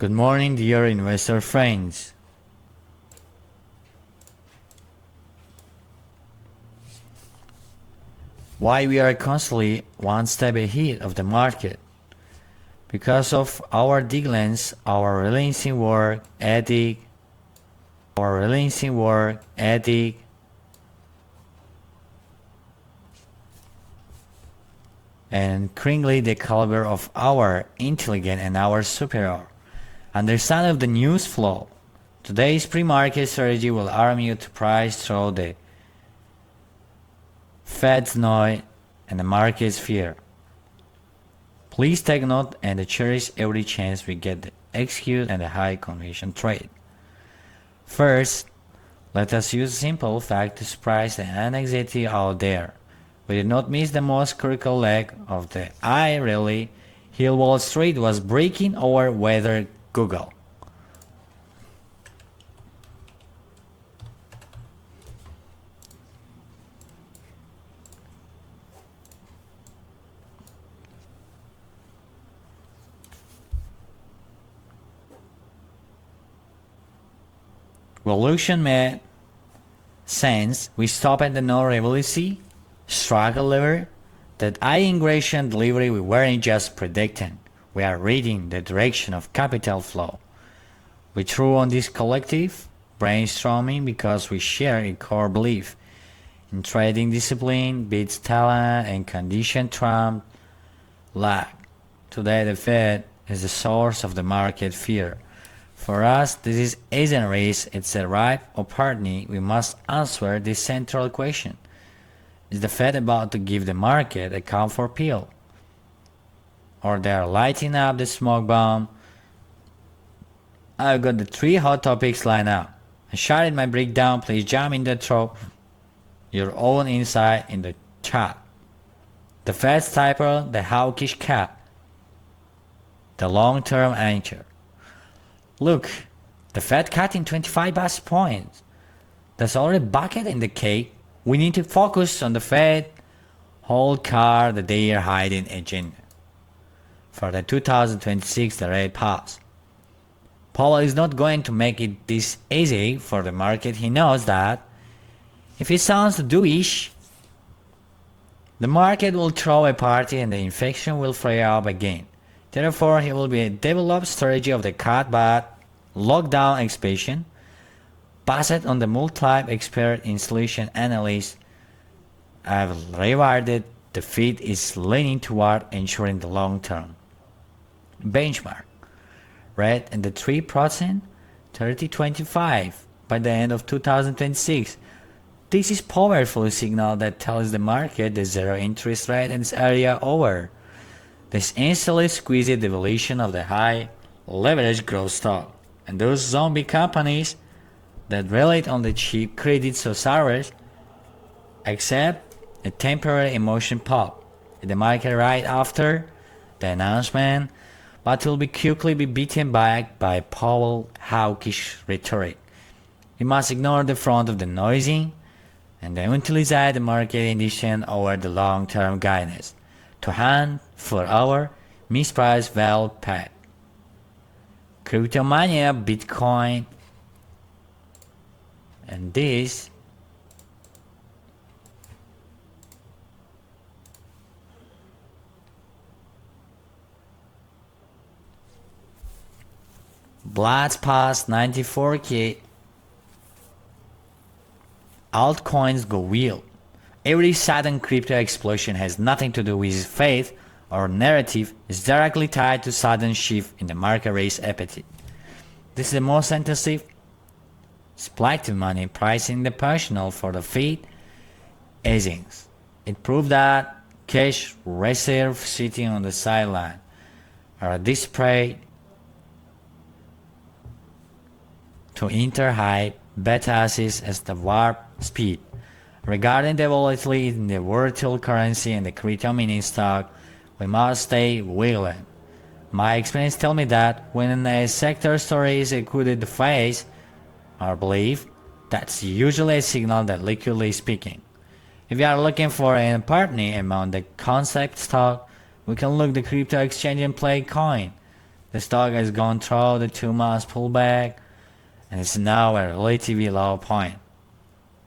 Good morning, dear investor friends. Why we are constantly one step ahead of the market? Because of our diligence, our relentless work ethic, and crinkly the caliber of our intelligence and our superior understanding of the news flow. Today's pre-market strategy will arm you to price through the Fed's noise and the market's fear. Please take note and cherish every chance we get to execute and a high conviction trade. First, let us use simple fact to surprise the anxiety out there. We did not miss the most critical leg of the I rally. Hill Wall Street was breaking over whether Google. Revolution made sense. We stop at the no revolution, struggle lever. That immigration delivery we weren't just predicting. We are reading the direction of capital flow. We threw on this collective brainstorming because we share a core belief in trading discipline beats talent and condition trump luck. Today the Fed is the source of the market fear. For us, this isn't a race, it's a ripe opportunity. We must answer this central question. Is the Fed about to give the market a comfort pill? Or they are lighting up the smoke bomb? I've got the 3 hot topics lined up. I shared my breakdown, please jump in the throw your own insight in the chat. The Fed's taper, the hawkish cap, the long-term anchor. Look, the Fed cutting 25 basis points. That's already a bucket in the cake. We need to focus on the Fed hold card that they are hiding agenda. For the 2026 the rate pause. Powell is not going to make it this easy for the market. He knows that. If he sounds dovish, the market will throw a party and the infection will flare up again. Therefore, he will be a developed strategy of the cut but lockdown expansion, based on the multi expert installation analysis. I've rewarded the Fed is leaning toward ensuring the long-term benchmark rate and the 3% 30-25 by the end of 2026. This is powerful signal that tells the market the zero interest rate in this area over. This instantly squeezes the valuation of the high leverage growth stock and those zombie companies that rely on the cheap credit societies accept a temporary emotion pop in the market right after the announcement, but will be quickly be beaten back by Powell hawkish rhetoric. We must ignore the front of the noisy and then utilize the market condition over the long-term guidance to hunt for our mispriced well path. Cryptomania, Bitcoin, and this blast past 94k. Altcoins go wild. Every sudden crypto explosion has nothing to do with faith or narrative. Is directly tied to sudden shift in the market risk appetite. This is the most intensive speculative money pricing the personal for the Fed easings. It proved that cash reserves sitting on the sideline are desperate to enter high beta assets as the warp speed. Regarding the volatility in the virtual currency and the crypto mini stock, we must stay vigilant. My experience tells me that when a sector story is included the phase or belief, that's usually a signal that liquidly speaking. If you are looking for an partner among the concept stock, we can look the crypto exchange and play coin. The stock has gone through the 2 months pullback and is now at a relatively low point.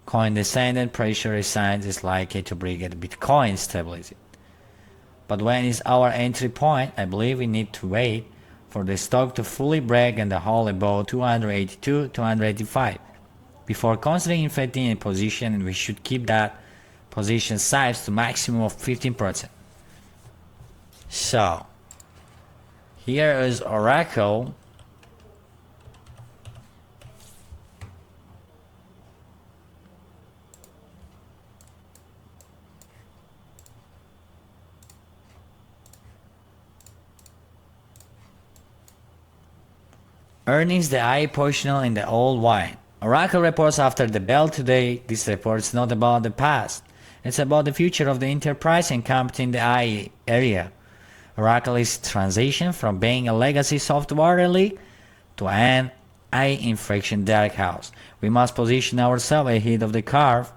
Coin descendant pressure signs is likely to bring at Bitcoin stability. But when is our entry point? I believe we need to wait for the stock to fully break and the hold above 282, 285 before considering inflating a position, and we should keep that position size to maximum of 15%. So here is Oracle. Earnings the eye positional in the old wine. Oracle reports after the bell today. This report is not about the past. It's about the future of the enterprise and company in the eye area. Oracle is transition from being a legacy software league to an eye infraction dark house. We must position ourselves ahead of the curve.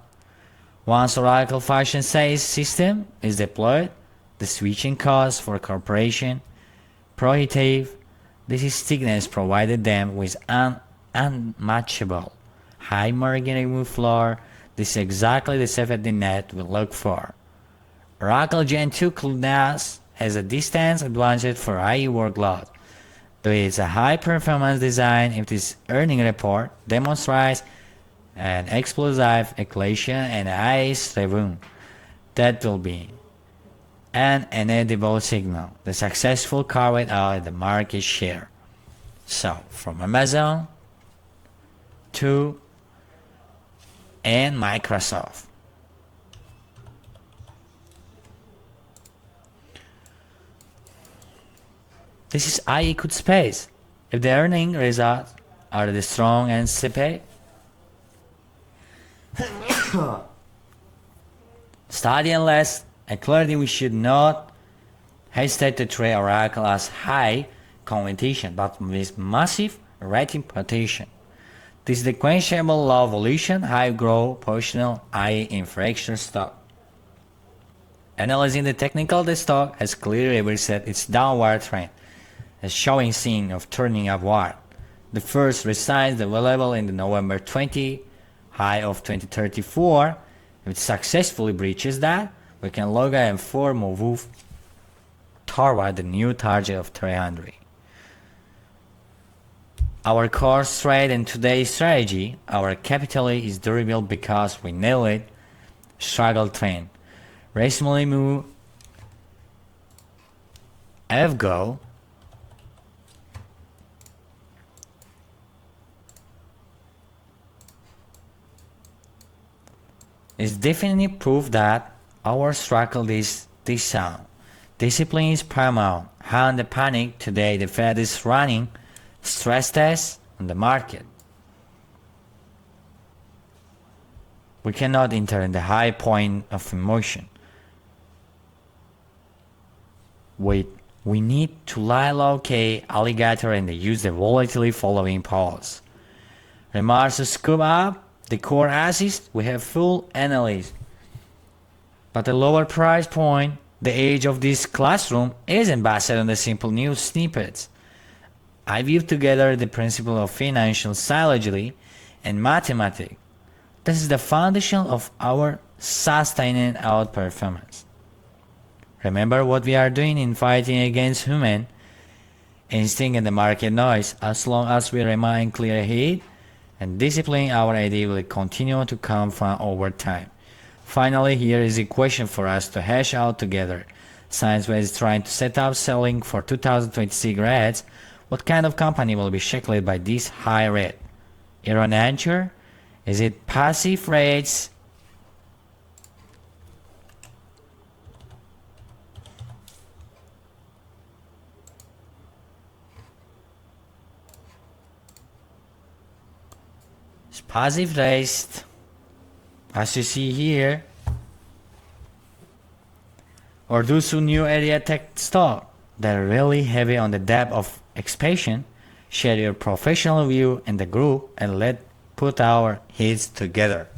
Once Oracle Fashion Sales system is deployed, the switching costs for corporation prohibitive. This stickiness provided them with an unmatchable high margin remove floor. This is exactly the safety net we look for. Oracle Gen 2 class has a distance advantage for IE workload. Though it's a high performance design, if this earning report demonstrates an explosive acceleration and ice revenue, that will be an inedible signal. The successful carved out the market share. So from Amazon to and Microsoft. This is IE space. If the earning results are the strong and CP, study and less, and clearly we should not hesitate to trade Oracle as high competition, but with massive rating potential. This is the quenchable law of evolution, high growth, positional, IE infraction stock. Analyzing the technical, the stock has clearly reversed its downward trend, as showing sign of turning upward. The first resides available in the November 20 high of 2034. If it successfully breaches that, we can log a 4 move toward the new target of 300. Our core trade and today's strategy, our capital is durable because we nail it. Struggle trend. Recently move FGO is definitely proof that our struggle is this sound. Discipline is paramount. How in the panic today the Fed is running stress tests on the market. We cannot enter in the high point of emotion. We need to lie low K alligator and use the volatility following pause. Remarks to scoop up the core assets, we have full analysis. But a lower price point, the age of this classroom isn't based on the simple news snippets. I weave together the principle of financial psychology and mathematics. This is the foundation of our sustained outperformance. Remember what we are doing in fighting against human instinct and the market noise. As long as we remain clear-headed and disciplined, our idea will continue to come from over time. Finally, here is a question for us to hash out together. ScienceWave is trying to set up selling for 2026 rates. What kind of company will be shackled by this high rate? Your answer? Is it passive rates? It's passive rates, as you see here, or do some new area tech stock that are really heavy on the depth of expansion. Share your professional view in the group and let's put our heads together.